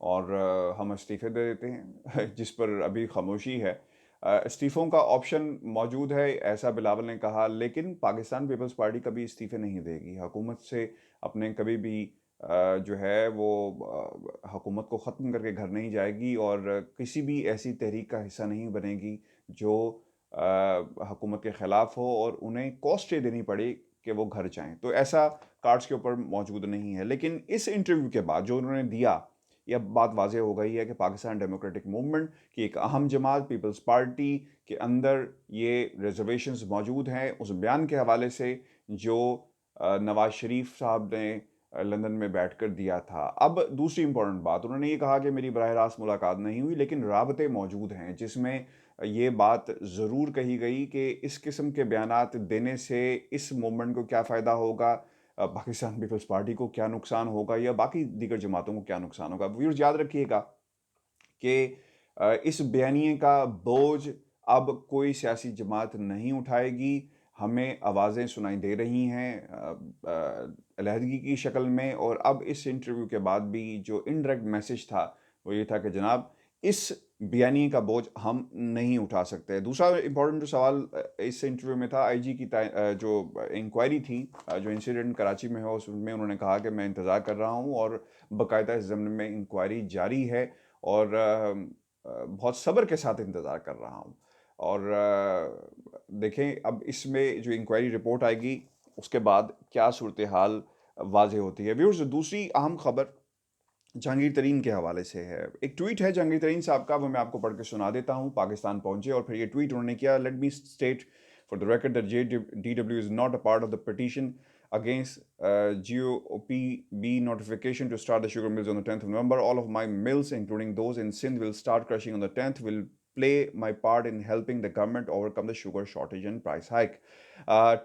اور ہم استعفے دے دیتے ہیں جس پر ابھی خاموشی ہے۔ استعفوں کا آپشن موجود ہے ایسا بلاول نے کہا، لیکن پاکستان پیپلز پارٹی کبھی استعفے نہیں دے گی، حکومت سے اپنے کبھی بھی جو ہے وہ حکومت کو ختم کر کے گھر نہیں جائے گی، اور کسی بھی ایسی تحریک کا حصہ نہیں بنے گی جو حکومت کے خلاف ہو اور انہیں کاسٹ دینی پڑے کہ وہ گھر جائیں۔ تو ایسا کارڈز کے اوپر موجود نہیں ہے، لیکن اس انٹرویو کے بعد جو انہوں نے دیا، یہ بات واضح ہو گئی ہے کہ پاکستان ڈیموکریٹک موومنٹ کی ایک اہم جماعت پیپلز پارٹی کے اندر یہ ریزرویشنز موجود ہیں، اس بیان کے حوالے سے جو نواز شریف صاحب نے لندن میں بیٹھ کر دیا تھا۔ اب دوسری امپورٹنٹ بات، انہوں نے یہ کہا کہ میری براہ راست ملاقات نہیں ہوئی، لیکن رابطے موجود ہیں، جس میں یہ بات ضرور کہی گئی کہ اس قسم کے بیانات دینے سے اس موومنٹ کو کیا فائدہ ہوگا، پاکستان پیپلز پارٹی کو کیا نقصان ہوگا، یا باقی دیگر جماعتوں کو کیا نقصان ہوگا۔ ویورز یاد رکھیے گا کہ اس بیانیے کا بوجھ اب کوئی سیاسی جماعت نہیں اٹھائے گی۔ ہمیں آوازیں سنائی دے رہی ہیں علیحدگی کی شکل میں، اور اب اس انٹرویو کے بعد بھی جو انڈائریکٹ میسج تھا وہ یہ تھا کہ جناب اس بیانیے کا بوجھ ہم نہیں اٹھا سکتے۔ دوسرا امپورٹنٹ جو سوال اس انٹرویو میں تھا، آئی جی کی جو انکوائری تھی، جو انسیڈنٹ کراچی میں ہو، اس میں انہوں نے کہا کہ میں انتظار کر رہا ہوں اور باقاعدہ اس ضمن میں انکوائری جاری ہے، اور بہت صبر کے ساتھ انتظار کر رہا ہوں۔ اور دیکھیں اب اس میں جو انکوائری رپورٹ آئے گی اس کے بعد کیا صورتحال واضح ہوتی ہے۔ ویورز دوسری اہم خبر جہانگیر ترین کے حوالے سے ہے۔ ایک ٹویٹ ہے جہانگیر ترین صاحب کا، وہ میں آپ کو پڑھ کے سنا دیتا ہوں۔ پاکستان پہنچے اور پھر یہ ٹویٹ انہوں نے کیا: let me state for the record that JDW is not a part of the petition against GOPB notification to start the sugar mills on the 10th of November. All of my mills, including those in Sindh, will start crushing on the 10th. Will play my part in helping the government overcome the sugar shortage and price hike.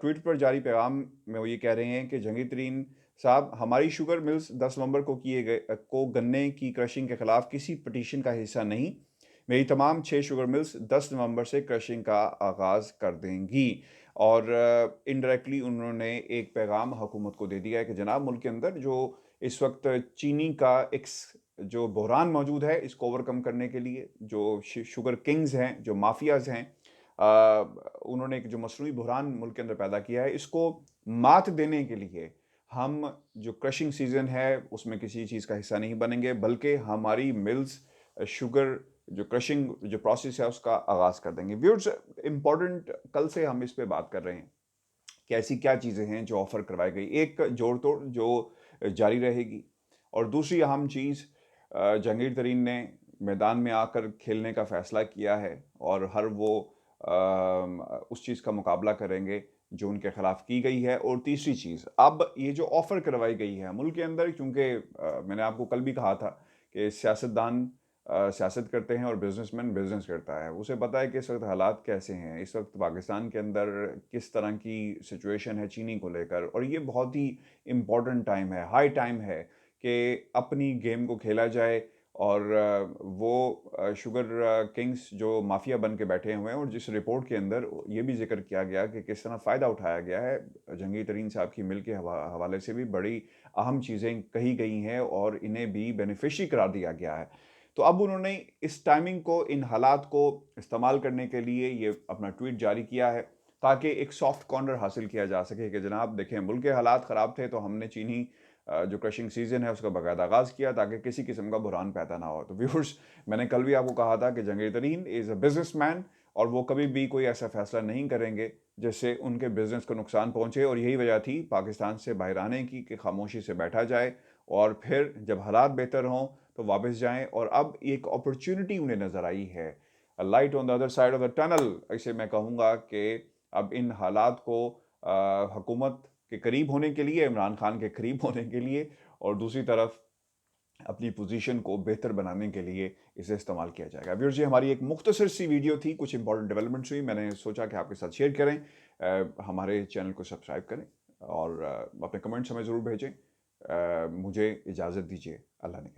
Tweet پر جاری پیغام میں وہ یہ کہہ رہے ہیں کہ جہانگیر ترین صاحب، ہماری شوگر ملز 10 نومبر کو گنے کی کرشنگ کے خلاف کسی پٹیشن کا حصہ نہیں۔ میری تمام 6 شوگر ملز 10 نومبر سے کرشنگ کا آغاز کر دیں گی۔ اور انڈائریکٹلی انہوں نے ایک پیغام حکومت کو دے دیا ہے کہ جناب ملک کے اندر جو اس وقت چینی کا ایک جو بحران موجود ہے، اس کو اوورکم کرنے کے لیے جو شوگر کنگز ہیں، جو مافیاز ہیں، انہوں نے ایک جو مصنوعی بحران ملک کے اندر پیدا کیا ہے، اس کو مات دینے کے لیے ہم جو کرشنگ سیزن ہے اس میں کسی چیز کا حصہ نہیں بنیں گے، بلکہ ہماری ملز شوگر جو کرشنگ جو پروسیس ہے اس کا آغاز کر دیں گے۔ ویورز امپورٹنٹ کل سے ہم اس پہ بات کر رہے ہیں کہ ایسی کیا چیزیں ہیں جو آفر کروائی گئی، ایک جوڑ توڑ جو جاری رہے گی، اور دوسری اہم چیز جہانگیر ترین نے میدان میں آ کر کھیلنے کا فیصلہ کیا ہے، اور ہر وہ اس چیز کا مقابلہ کریں گے جو ان کے خلاف کی گئی ہے۔ اور تیسری چیز، اب یہ جو آفر کروائی گئی ہے ملک کے اندر، کیونکہ میں نے آپ کو کل بھی کہا تھا کہ سیاستدان سیاست کرتے ہیں اور بزنس مین بزنس کرتا ہے، اسے پتہ ہے کہ اس وقت حالات کیسے ہیں، اس وقت پاکستان کے اندر کس طرح کی سچویشن ہے چینی کو لے کر، اور یہ بہت ہی امپورٹنٹ ٹائم ہے، ہائی ٹائم ہے کہ اپنی گیم کو کھیلا جائے، اور وہ شوگر کنگز جو مافیا بن کے بیٹھے ہوئے ہیں، اور جس رپورٹ کے اندر یہ بھی ذکر کیا گیا کہ کس طرح فائدہ اٹھایا گیا ہے جہانگیر ترین صاحب کی مل کے حوالے سے بھی بڑی اہم چیزیں کہی گئی ہیں، اور انہیں بھی بینیفیشری قرار دیا گیا ہے۔ تو اب انہوں نے اس ٹائمنگ کو، ان حالات کو استعمال کرنے کے لیے یہ اپنا ٹویٹ جاری کیا ہے، تاکہ ایک سافٹ کارنر حاصل کیا جا سکے کہ جناب دیکھیں ملک کے حالات خراب تھے تو ہم نے چینی جو کرشنگ سیزن ہے اس کا باقاعدہ آغاز کیا تاکہ کسی قسم کا بحران پیدا نہ ہو۔ تو ویورز، میں نے کل بھی آپ کو کہا تھا کہ جہانگیر ترین از اے بزنس مین، اور وہ کبھی بھی کوئی ایسا فیصلہ نہیں کریں گے جس سے ان کے بزنس کو نقصان پہنچے، اور یہی وجہ تھی پاکستان سے باہر آنے کی کہ خاموشی سے بیٹھا جائے، اور پھر جب حالات بہتر ہوں تو واپس جائیں۔ اور اب ایک اپرچونٹی انہیں نظر آئی ہے، light on the other side of the tunnel, اسے میں کہوں گا کہ اب ان حالات کو حکومت کے قریب ہونے کے لیے، عمران خان کے قریب ہونے کے لیے، اور دوسری طرف اپنی پوزیشن کو بہتر بنانے کے لیے اسے استعمال کیا جائے گا۔ ویورز، یہ ہماری ایک مختصر سی ویڈیو تھی، کچھ امپورٹنٹ ڈیولپمنٹس ہوئی، میں نے سوچا کہ آپ کے ساتھ شیئر کریں۔ ہمارے چینل کو سبسکرائب کریں اور اپنے کمنٹس ہمیں ضرور بھیجیں۔ مجھے اجازت دیجیے، اللہ نے